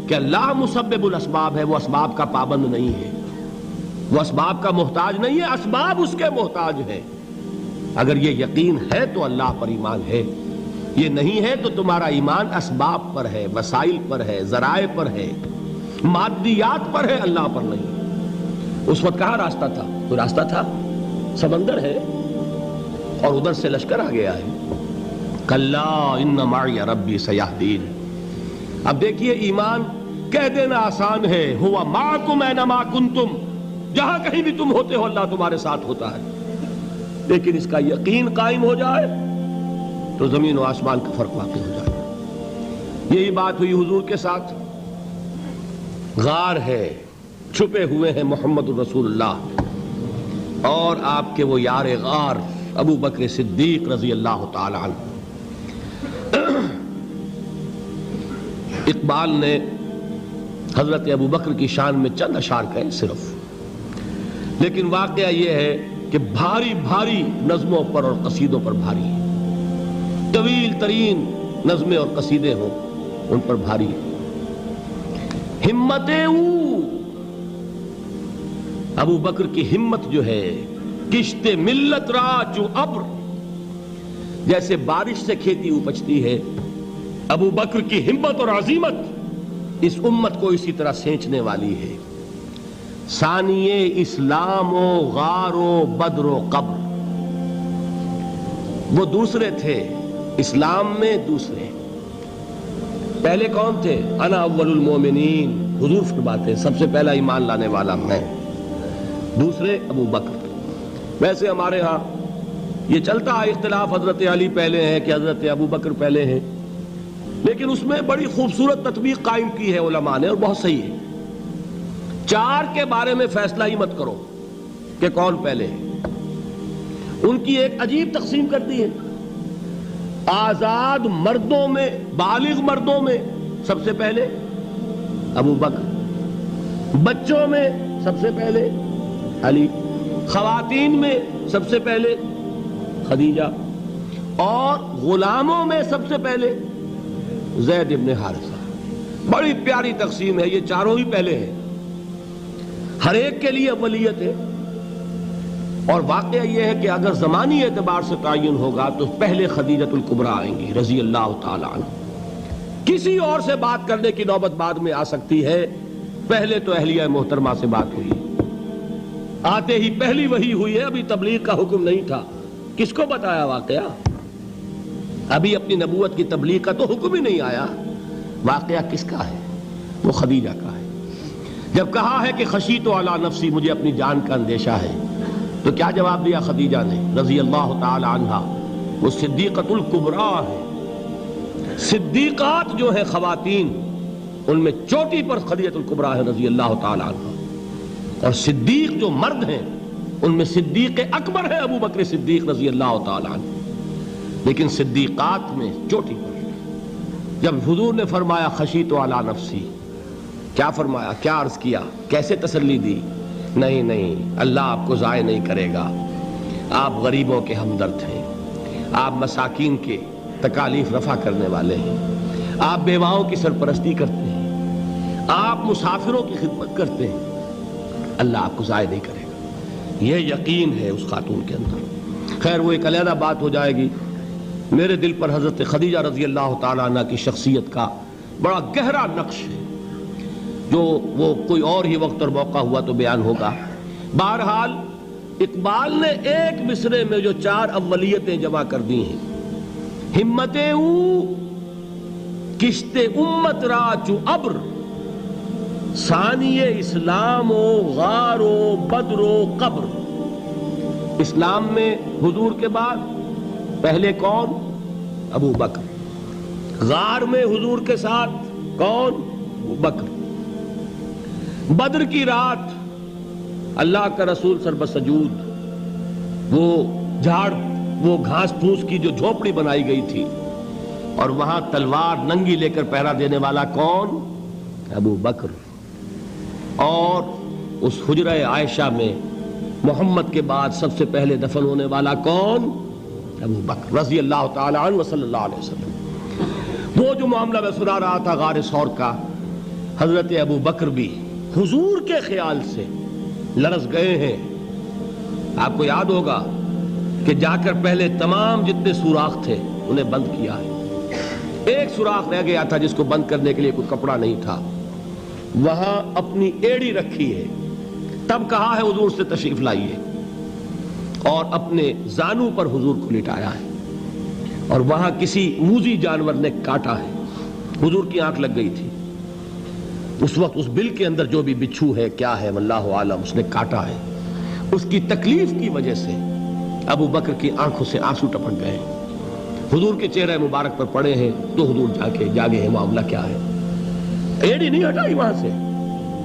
کہ اللہ مسبب الاسباب ہے، وہ اسباب کا پابند نہیں ہے، وہ اسباب کا محتاج نہیں ہے، اسباب اس کے محتاج ہے۔ اگر یہ یقین ہے تو اللہ پر ایمان ہے، یہ نہیں ہے تو تمہارا ایمان اسباب پر ہے، وسائل پر ہے، ذرائع پر ہے، مادیات پر ہے، اللہ پر نہیں۔ اس وقت کہاں راستہ تھا؟ کوئی راستہ تھا؟ سمندر ہے اور ادھر سے لشکر آ گیا ہے۔ کلا ان معی ربی سیہدین۔ اب دیکھیے ایمان کہہ دینا آسان ہے، ہوا معکم اینما کنتم، جہاں کہیں بھی تم ہوتے ہو اللہ تمہارے ساتھ ہوتا ہے، لیکن اس کا یقین قائم ہو جائے تو زمین و آسمان کا فرق واقع ہو جائے۔ یہی بات ہوئی حضور کے ساتھ۔ غار ہے، چھپے ہوئے ہیں محمد الرسول اللہ اور آپ کے وہ یار غار ابو بکر صدیق رضی اللہ تعالی عنہ۔ اقبال نے حضرت ابو بکر کی شان میں چند اشعار کہے صرف، لیکن واقعہ یہ ہے کہ بھاری بھاری نظموں پر اور قصیدوں پر بھاری ہے، طویل ترین نظمیں اور قصیدے ہوں ان پر بھاری ہے۔ ہمت ابو بکر کی ہمت جو ہے، کشت ملت را جو ابر، جیسے بارش سے کھیتی اپجتی ہے، ابو بکر کی ہمت اور عزیمت اس امت کو اسی طرح سینچنے والی ہے۔ ثانیے اسلام و غار و بدر و قبر، وہ دوسرے تھے اسلام میں، دوسرے پہلے کون تھے؟ انا اول المومنین، حضور فرماتے ہیں سب سے پہلا ایمان لانے والا میں، دوسرے ابو بکر۔ ویسے ہمارے ہاں یہ چلتا ہے اختلاف، حضرت علی پہلے ہیں کہ حضرت ابو بکر پہلے ہیں، لیکن اس میں بڑی خوبصورت تطبیق قائم کی ہے علماء نے اور بہت صحیح ہے۔ چار کے بارے میں فیصلہ ہی مت کرو کہ کون پہلے ہے، ان کی ایک عجیب تقسیم کر دی ہے۔ آزاد مردوں میں، بالغ مردوں میں سب سے پہلے ابو بکر، بچوں میں سب سے پہلے علی، خواتین میں سب سے پہلے خدیجہ، اور غلاموں میں سب سے پہلے زید ابن حارثہ۔ بڑی پیاری تقسیم ہے، یہ چاروں ہی پہلے ہیں، ہر ایک کے لیے اولیت ہے۔ اور واقعہ یہ ہے کہ اگر زمانی اعتبار سے تعین ہوگا تو پہلے خدیجۃ الکبریٰ آئیں گی رضی اللہ تعالی عنہ، کسی اور سے بات کرنے کی نوبت بعد میں آ سکتی ہے، پہلے تو اہلیہ محترمہ سے بات ہوئی، آتے ہی پہلی وحی ہوئی ہے، ابھی تبلیغ کا حکم نہیں تھا۔ کس کو بتایا واقعہ؟ ابھی اپنی نبوت کی تبلیغ کا تو حکم ہی نہیں آیا۔ واقعہ کس کا ہے؟ وہ خدیجہ کا ہے۔ جب کہا ہے کہ خشیت علی نفسی، مجھے اپنی جان کا اندیشہ ہے، تو کیا جواب دیا خدیجہ نے رضی اللہ تعالی عنہا؟ وہ صدیقۃ الکبریٰ ہے۔ صدیقات جو ہیں خواتین، ان میں چوٹی پر خدیجۃ الکبریٰ ہے رضی اللہ تعالی عنہا، اور صدیق جو مرد ہیں ان میں صدیق اکبر ہے ابو بکر صدیق رضی اللہ تعالی عنہ، لیکن صدیقات میں چوٹی پر۔ جب حضور نے فرمایا خشیت علی نفسی، کیا فرمایا، کیا عرض کیا، کیسے تسلی دی؟ نہیں نہیں، اللہ آپ کو ضائع نہیں کرے گا، آپ غریبوں کے ہمدرد ہیں، آپ مساکین کے تکالیف رفع کرنے والے ہیں، آپ بیواؤں کی سرپرستی کرتے ہیں، آپ مسافروں کی خدمت کرتے ہیں، اللہ آپ کو ضائع نہیں کرے گا۔ یہ یقین ہے اس خاتون کے اندر۔ خیر وہ ایک علیحدہ بات ہو جائے گی۔ میرے دل پر حضرت خدیجہ رضی اللہ تعالیٰ عنہ کی شخصیت کا بڑا گہرا نقش ہے، جو وہ کوئی اور ہی وقت اور موقع ہوا تو بیان ہوگا۔ بہرحال اقبال نے ایک مصرے میں جو چار اولیتیں جمع کر دی ہیں، ہمتیں کشت امت را چو ابر، ثانی اسلام و غار و بدر و قبر۔ اسلام میں حضور کے بعد پہلے کون؟ ابو بکر۔ غار میں حضور کے ساتھ کون؟ ابو بکر۔ بدر کی رات اللہ کا رسول سر بسجود، وہ جھاڑ، وہ گھاس پھوس کی جو جھوپڑی بنائی گئی تھی، اور وہاں تلوار ننگی لے کر پہرا دینے والا کون؟ ابو بکر۔ اور اس حجرہ عائشہ میں محمد کے بعد سب سے پہلے دفن ہونے والا کون؟ ابو بکر رضی اللہ تعالی عنہ صلی اللہ علیہ وسلم۔ وہ جو معاملہ میں سنا رہا تھا غار ثور کا، حضرت ابو بکر بھی حضور کے خیال سے لرز گئے ہیں. آپ کو یاد ہوگا کہ جا کر پہلے تمام جتنے سوراخ تھے انہیں بند کیا ہے. ایک سوراخ رہ گیا تھا جس کو بند کرنے کے لیے کوئی کپڑا نہیں تھا. وہاں اپنی ایڑی رکھی ہے. تب کہا ہے حضور سے تشریف لائیے, اور اپنے زانو پر حضور کو لٹایا ہے. اور وہاں کسی موذی جانور نے کاٹا ہے. حضور کی آنکھ لگ گئی تھی. اس وقت اس بل کے اندر جو بھی بچھو ہے کیا ہے واللہ عالم, اس نے کاٹا ہے. اس کی تکلیف کی وجہ سے ابو بکر کی آنکھوں سے آنسو ٹپک گئے. حضور کے چہرے مبارک پر پڑے ہیں تو حضور جاگے ہیں, معاملہ کیا ہے. ایڑی نہیں ہٹائی وہاں سے,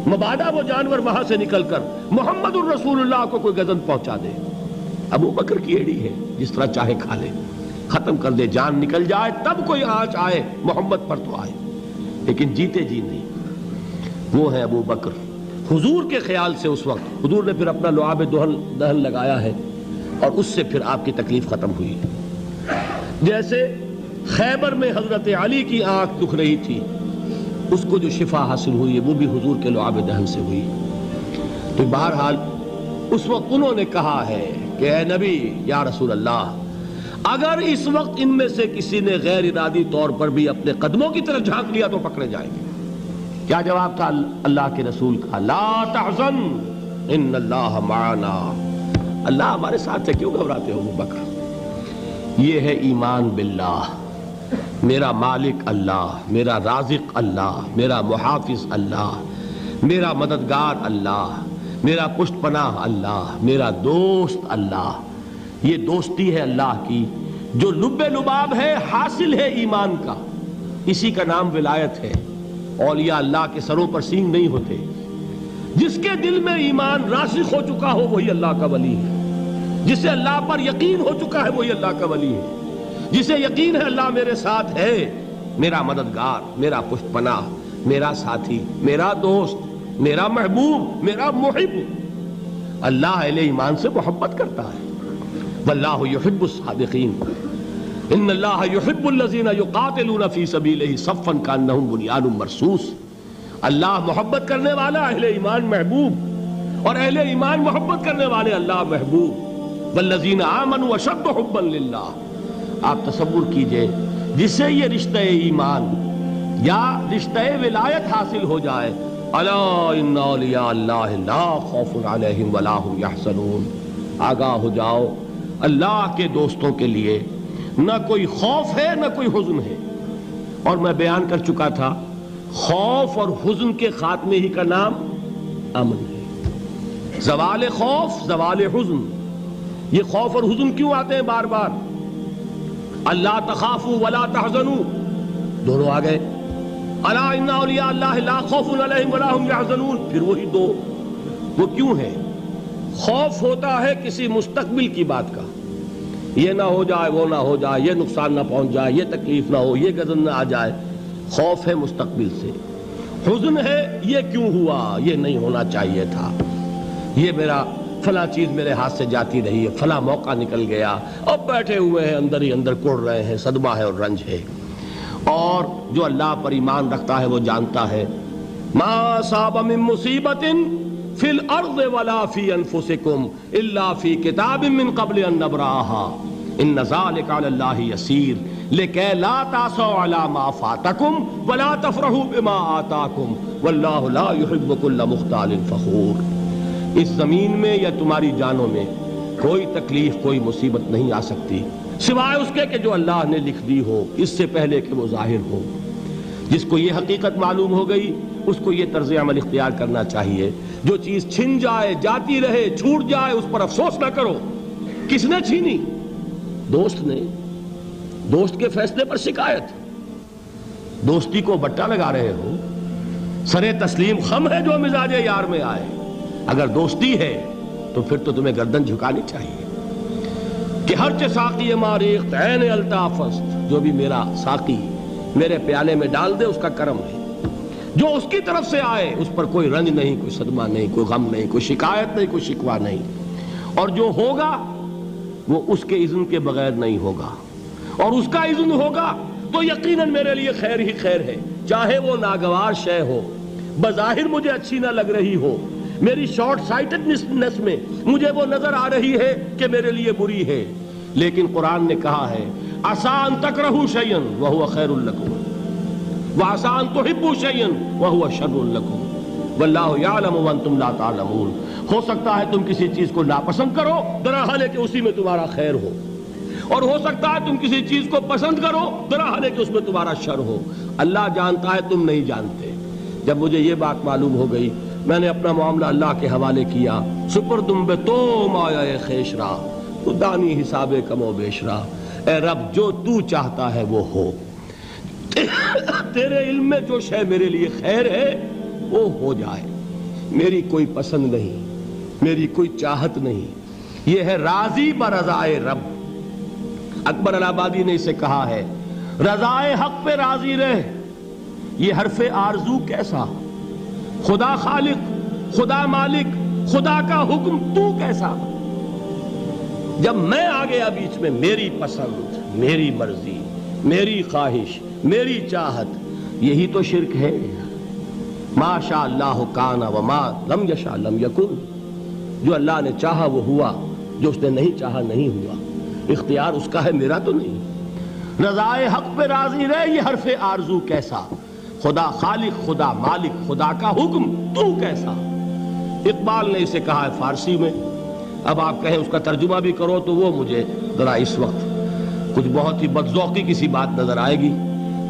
مبادا وہ جانور وہاں سے نکل کر محمد الرسول اللہ کو کوئی گزن پہنچا دے. ابو بکر کی ایڑی ہے, جس طرح چاہے کھا لے, ختم کر دے, جان نکل جائے تب کوئی آنچ آئے, محمد پر تو آئے, لیکن جیتے جی نہیں. وہ ہے ابو بکر. حضور کے خیال سے اس وقت حضور نے پھر اپنا لعاب دہن لگایا ہے, اور اس سے پھر آپ کی تکلیف ختم ہوئی. جیسے خیبر میں حضرت علی کی آنکھ دکھ رہی تھی, اس کو جو شفا حاصل ہوئی ہے وہ بھی حضور کے لعاب دہن سے ہوئی. تو بہرحال اس وقت انہوں نے کہا ہے کہ اے نبی یا رسول اللہ, اگر اس وقت ان میں سے کسی نے غیر ارادی طور پر بھی اپنے قدموں کی طرف جھانک لیا تو پکڑے جائیں گے. کیا جواب تھا اللہ کے رسول کا؟ لا تحزن ان اللہ معنا. اللہ ہمارے ساتھ ہے, کیوں گھبراتے ہو ابو بکر. یہ ہے ایمان باللہ, میرا مالک اللہ, میرا رازق اللہ, میرا محافظ اللہ, میرا مددگار اللہ, میرا پشت پناہ اللہ, میرا دوست اللہ. یہ دوستی ہے اللہ کی جو لب لباب ہے, حاصل ہے ایمان کا. اسی کا نام ولایت ہے. اولیاء اللہ کے سروں پر سینگ نہیں ہوتے. جس کے دل میں ایمان راسخ ہو چکا ہو وہی اللہ کا ولی ہے. جسے اللہ پر یقین ہو چکا ہے وہی اللہ کا ولی ہے. جسے یقین ہے اللہ میرے ساتھ ہے, میرا مددگار, میرا پشت پناہ, میرا ساتھی, میرا دوست, میرا محبوب, میرا محب. اللہ اہل ایمان سے محبت کرتا ہے. واللہ یحب الصادقین. ان اللہ یحب الذین یقاتلون فی سبیلہ صفا کانہم بنیان مرصوص. اللہ محبت کرنے والا, اہل ایمان محبوب, اور اہل ایمان محبت کرنے والے اللہ محبوب. والذین آمنوا اشد حبا للہ. آپ تصور کیجئے جسے یہ رشتہ ایمان یا رشتہ ولایت حاصل ہو جائے, الا ان اولیاء اللہ لا خوف علیہم ولا هم یحزنون. آگاہ ہو جاؤ, اللہ کے دوستوں کے لیے نہ کوئی خوف ہے نہ کوئی حزن ہے. اور میں بیان کر چکا تھا, خوف اور حزن کے خاتمے ہی کا نام امن ہے. زوال خوف, زوال حزن. یہ خوف اور حزن کیوں آتے ہیں بار بار؟ اللہ تخافوا ولا تحزنوا, دونوں آ گئے. الا ان اولیاء اللہ لا خوف علیہم ولا هم یحزنون, پھر وہی دو. وہ کیوں ہے؟ خوف ہوتا ہے کسی مستقبل کی بات کا, یہ نہ ہو جائے, وہ نہ ہو جائے, یہ نقصان نہ پہنچ جائے, یہ تکلیف نہ ہو, یہ غضب نہ آ جائے. خوف ہے مستقبل سے. حزن ہے یہ کیوں ہوا, یہ نہیں ہونا چاہیے تھا, یہ میرا فلاں چیز میرے ہاتھ سے جاتی رہی ہے, فلاں موقع نکل گیا, اب بیٹھے ہوئے ہیں اندر ہی اندر کڑ رہے ہیں, صدمہ ہے اور رنج ہے. اور جو اللہ پر ایمان رکھتا ہے وہ جانتا ہے ما اصاب من مصیبت فی الارض ولا فی انفسکم الا فی کتاب من قبل ان نبرأها ان ذلک علی اللہ یسیر لکی لا تعصوا علی ما فاتکم ولا تفرحوا بما آتاکم واللہ لا يحب كل مختال فخور. اس زمین میں یا تمہاری جانوں میں کوئی تکلیف, کوئی مصیبت نہیں آ سکتی سوائے اس کے کہ جو اللہ نے لکھ دی ہو, اس سے پہلے کہ وہ ظاہر ہو. جس کو یہ حقیقت معلوم ہو گئی اس کو یہ طرز عمل اختیار کرنا چاہیے. جو چیز چھن جائے, جاتی رہے, چھوٹ جائے, اس پر افسوس نہ کرو. کس نے چھینی؟ دوست نے. دوست کے فیصلے پر شکایت. دوستی کو بٹا لگا رہے ہو, سرے تسلیم خم ہے جو مزاج یار میں آئے. اگر دوستی ہے تو پھر تو تمہیں گردن جھکانی چاہیے کہ ہر چہ ساقی ماریخت عین الطافست, جو بھی میرا ساقی میرے پیالے میں ڈال دے اس کا کرم ہے. جو اس کی طرف سے آئے اس پر کوئی رنج نہیں, کوئی صدمہ نہیں, کوئی غم نہیں, کوئی شکایت نہیں, کوئی شکوہ نہیں. اور جو ہوگا وہ اس کے اذن کے بغیر نہیں ہوگا, اور اس کا اذن ہوگا تو یقیناً میرے لیے خیر ہی خیر ہے, چاہے وہ ناگوار شے ہو, بظاہر مجھے اچھی نہ لگ رہی ہو، میری شارٹ سائٹڈنس میں مجھے وہ نظر آ رہی ہے کہ میرے لیے بری ہے، لیکن قرآن نے کہا ہے عسیٰ ان تکرہوا شیئا وہو خیر لکم وعسیٰ ان تحبوا شیئا وہو شر لکم واللہ یعلم وانتم لا تعلمون۔ ہو سکتا ہے تم کسی چیز کو ناپسند کرو، درحال ہے کہ اسی میں تمہارا خیر ہو، اور ہو سکتا ہے تم کسی چیز کو پسند کرو، درحال ہے کہ اس میں تمہارا شر ہو۔ اللہ جانتا ہے، تم نہیں جانتے۔ جب مجھے یہ بات معلوم ہو گئی، میں نے اپنا معاملہ اللہ کے حوالے کیا۔ سپردم بے تو مایا خیش را تو دانی حساب کم و بیش را، اے رب جو تو چاہتا ہے وہ ہو، تیرے علم میں جو شے میرے لیے خیر ہے وہ ہو جائے، میری کوئی پسند نہیں، میری کوئی چاہت نہیں، یہ ہے راضی برضائے رب۔ اکبر الہ آبادی نے اسے کہا ہے رضائے حق پہ راضی رہ، یہ حرف آرزو کیسا، خدا خالق، خدا مالک، خدا کا حکم تو کیسا۔ جب میں آ گیا بیچ میں، میری پسند، میری مرضی، میری خواہش، میری چاہت، یہی تو شرک ہے۔ ما شاء اللہ کان وما لم یشاء لم یکن، جو اللہ نے چاہا وہ ہوا، جو اس نے نہیں چاہا نہیں ہوا، اختیار اس کا ہے، میرا تو نہیں۔ رضائے حق پہ راضی رہے، یہ حرف آرزو کیسا، خدا خالق، خدا مالک، خدا کا حکم تو کیسا۔ اقبال نے اسے کہا ہے فارسی میں، اب آپ کہیں اس کا ترجمہ بھی کرو تو وہ مجھے ذرا اس وقت کچھ بہت ہی بدذوقی کسی بات نظر آئے گی۔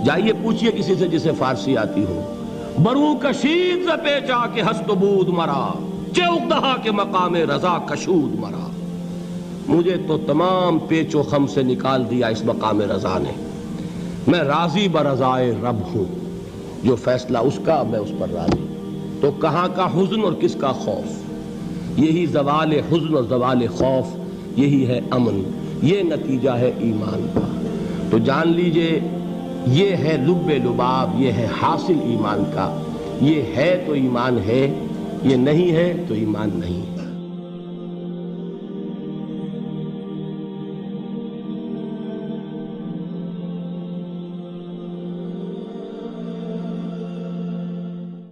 جائیے پوچھئے کسی سے جسے فارسی آتی ہو۔ برو کشید ز پیچا کے ہست و بود مرا، چے اقدہا کے مقام رضا کشود مرا۔ مجھے تو تمام پیچ و خم سے نکال دیا اس مقام رضا نے، میں راضی برضائے رب ہوں، جو فیصلہ اس کا میں اس پر راضی۔ تو کہاں کا حزن اور کس کا خوف، یہی زوال حزن اور زوال خوف، یہی ہے امن، یہ نتیجہ ہے ایمان کا۔ تو جان لیجئے یہ ہے لب لباب، یہ ہے حاصل ایمان کا، یہ ہے تو ایمان ہے، یہ نہیں ہے تو ایمان نہیں ہے۔